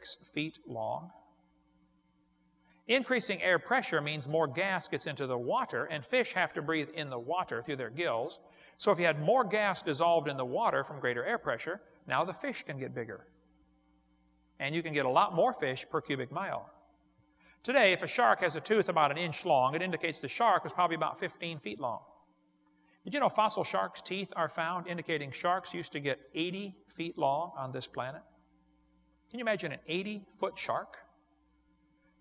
6 feet long. Increasing air pressure means more gas gets into the water, and fish have to breathe in the water through their gills. So if you had more gas dissolved in the water from greater air pressure, now the fish can get bigger. And you can get a lot more fish per cubic mile. Today, if a shark has a tooth about an inch long, it indicates the shark was probably about 15 feet long. Did you know fossil sharks' teeth are found indicating sharks used to get 80 feet long on this planet? Can you imagine an 80-foot shark?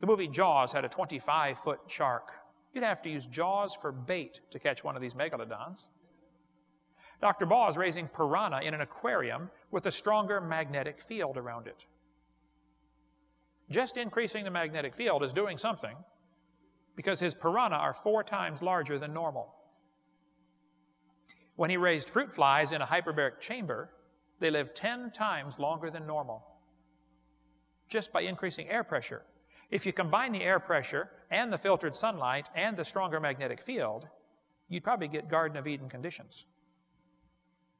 The movie Jaws had a 25-foot shark. You'd have to use Jaws for bait to catch one of these megalodons. Dr. Baugh is raising piranha in an aquarium with a stronger magnetic field around it. Just increasing the magnetic field is doing something because his piranha are 4 times larger than normal. When he raised fruit flies in a hyperbaric chamber, they lived 10 times longer than normal, just by increasing air pressure. If you combine the air pressure and the filtered sunlight and the stronger magnetic field, you'd probably get Garden of Eden conditions.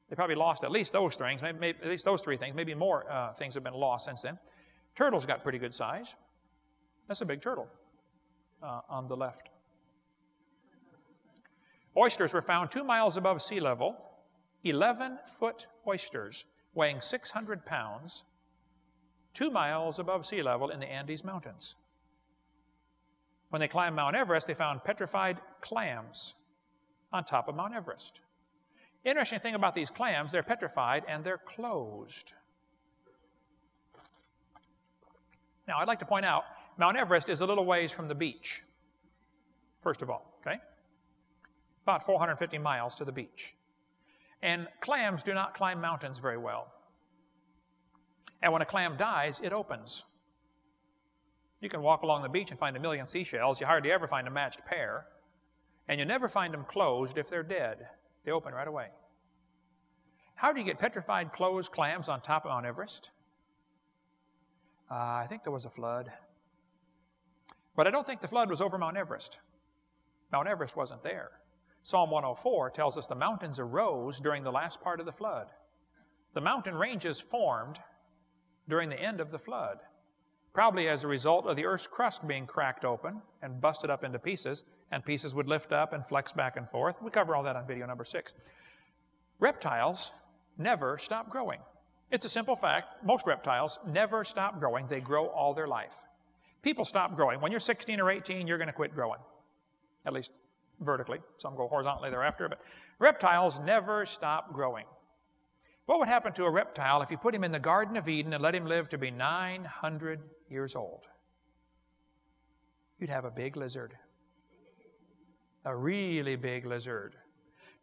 They probably lost at least those things, maybe at least those 3 things. Maybe more things have been lost since then. Turtles got pretty good size. That's a big turtle on the left. Oysters were found 2 miles above sea level, 11-foot oysters weighing 600 pounds, 2 miles above sea level in the Andes Mountains. When they climbed Mount Everest, they found petrified clams on top of Mount Everest. Interesting thing about these clams, they're petrified and they're closed. Now, I'd like to point out, Mount Everest is a little ways from the beach, first of all, okay? About 450 miles to the beach. And clams do not climb mountains very well. And when a clam dies, it opens. You can walk along the beach and find 1 million seashells. You hardly ever find a matched pair. And you never find them closed if they're dead. They open right away. How do you get petrified closed clams on top of Mount Everest? I think there was a flood. But I don't think the flood was over Mount Everest. Mount Everest wasn't there. Psalm 104 tells us the mountains arose during the last part of the flood. The mountain ranges formed during the end of the flood, probably as a result of the Earth's crust being cracked open and busted up into pieces, and pieces would lift up and flex back and forth. We cover all that on video number 6. Reptiles never stop growing. It's a simple fact. Most reptiles never stop growing. They grow all their life. People stop growing. When you're 16 or 18, you're going to quit growing, at least vertically. Some go horizontally thereafter, but reptiles never stop growing. What would happen to a reptile if you put him in the Garden of Eden and let him live to be 900 years old? You'd have a big lizard. A really big lizard.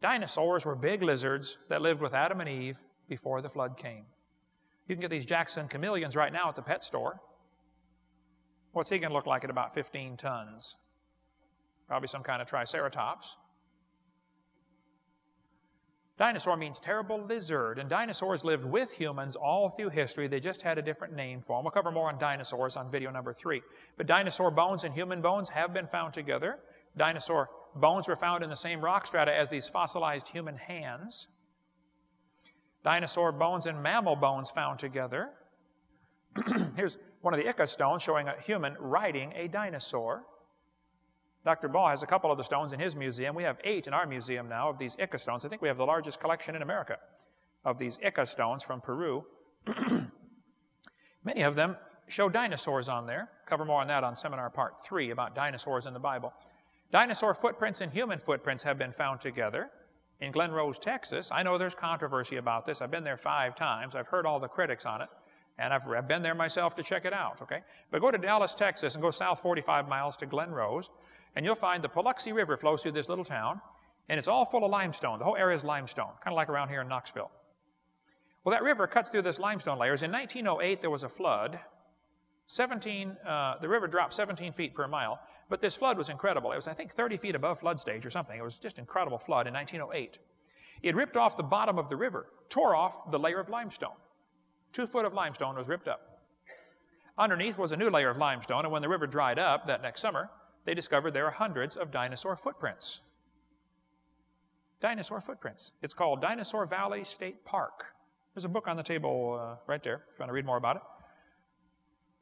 Dinosaurs were big lizards that lived with Adam and Eve before the flood came. You can get these Jackson chameleons right now at the pet store. What's he going to look like at about 15 tons? Probably some kind of triceratops. Dinosaur means terrible lizard, and dinosaurs lived with humans all through history. They just had a different name for them. We'll cover more on dinosaurs on video number 3. But dinosaur bones and human bones have been found together. Dinosaur bones were found in the same rock strata as these fossilized human hands. Dinosaur bones and mammal bones found together. Here's one of the Ica stones showing a human riding a dinosaur. Dr. Baugh has a couple of the stones in his museum. We have 8 in our museum now of these Ica stones. I think we have the largest collection in America of these Ica stones from Peru. Many of them show dinosaurs on there. Cover more on that on seminar part 3 about dinosaurs in the Bible. Dinosaur footprints and human footprints have been found together in Glen Rose, Texas. I know there's controversy about this. I've been there 5 times. I've heard all the critics on it. And I've been there myself to check it out, okay? But go to Dallas, Texas, and go south 45 miles to Glen Rose, and you'll find the Paluxy River flows through this little town, and it's all full of limestone. The whole area is limestone, kind of like around here in Knoxville. Well, that river cuts through this limestone layers. In 1908, there was a flood. The river dropped 17 feet per mile, but this flood was incredible. It was, I think, 30 feet above flood stage or something. It was just an incredible flood in 1908. It ripped off the bottom of the river, tore off the layer of limestone. 2 foot of limestone was ripped up. Underneath was a new layer of limestone, and when the river dried up that next summer, they discovered there are hundreds of dinosaur footprints. Dinosaur footprints. It's called Dinosaur Valley State Park. There's a book on the table right there if you want to read more about it.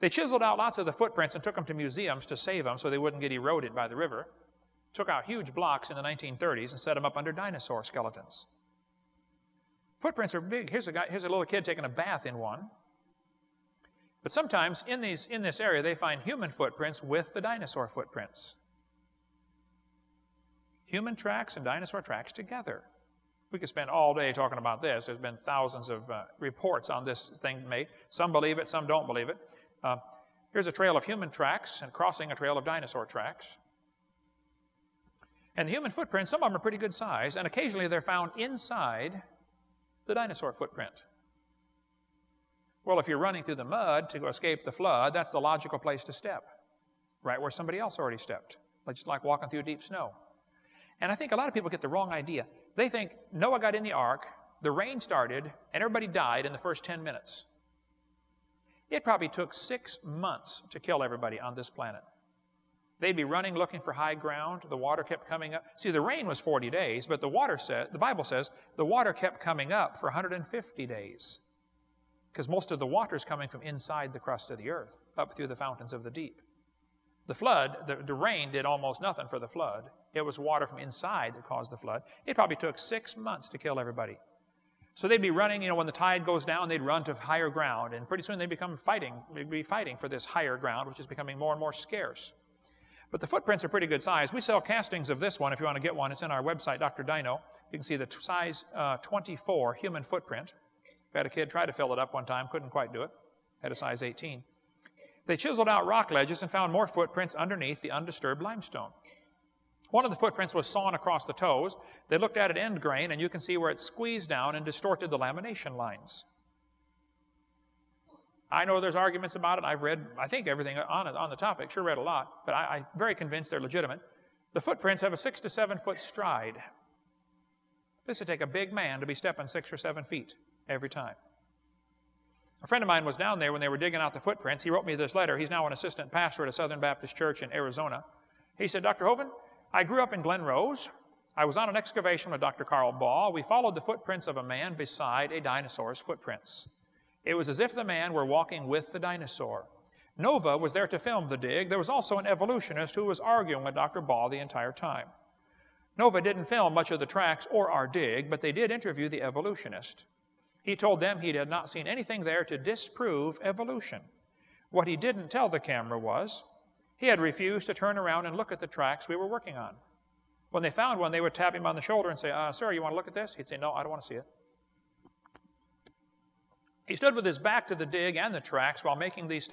They chiseled out lots of the footprints and took them to museums to save them so they wouldn't get eroded by the river. Took out huge blocks in the 1930s and set them up under dinosaur skeletons. Footprints are big. Here's a little kid taking a bath in one. But sometimes in this area they find human footprints with the dinosaur footprints. Human tracks and dinosaur tracks together. We could spend all day talking about this. There's been thousands of reports on this thing made. Some believe it, some don't believe it. Here's a trail of human tracks and crossing a trail of dinosaur tracks. And the human footprints, some of them are pretty good size, and occasionally they're found inside the dinosaur footprint. Well, if you're running through the mud to escape the flood, that's the logical place to step, right where somebody else already stepped, just like walking through deep snow. And I think a lot of people get the wrong idea. They think Noah got in the ark, the rain started, and everybody died in the first 10 minutes. It probably took 6 months to kill everybody on this planet. They'd be running, looking for high ground. The water kept coming up. See, the rain was 40 days, but the Bible says the water kept coming up for 150 days because most of the water is coming from inside the crust of the earth, up through the fountains of the deep. The flood, the rain did almost nothing for the flood. It was water from inside that caused the flood. It probably took 6 months to kill everybody. So they'd be running, when the tide goes down, they'd run to higher ground, and pretty soon they'd be fighting for this higher ground, which is becoming more and more scarce. But the footprints are pretty good size. We sell castings of this one if you want to get one. It's in our website, Dr. Dino. You can see the size 24 human footprint. We had a kid try to fill it up one time, couldn't quite do it. Had a size 18. They chiseled out rock ledges and found more footprints underneath the undisturbed limestone. One of the footprints was sawn across the toes. They looked at it end grain, and you can see where it squeezed down and distorted the lamination lines. I know there's arguments about it. I've read, I think, everything on the topic. Sure read a lot, but I'm very convinced they're legitimate. The footprints have a 6 to 7 foot stride. This would take a big man to be stepping 6 or 7 feet every time. A friend of mine was down there when they were digging out the footprints. He wrote me this letter. He's now an assistant pastor at a Southern Baptist church in Arizona. He said, Dr. Hovind, I grew up in Glen Rose. I was on an excavation with Dr. Carl Baugh. We followed the footprints of a man beside a dinosaur's footprints. It was as if the man were walking with the dinosaur. Nova was there to film the dig. There was also an evolutionist who was arguing with Dr. Baugh the entire time. Nova didn't film much of the tracks or our dig, but they did interview the evolutionist. He told them he had not seen anything there to disprove evolution. What he didn't tell the camera was he had refused to turn around and look at the tracks we were working on. When they found one, they would tap him on the shoulder and say, sir, you want to look at this? He'd say, no, I don't want to see it. He stood with his back to the dig and the tracks while making these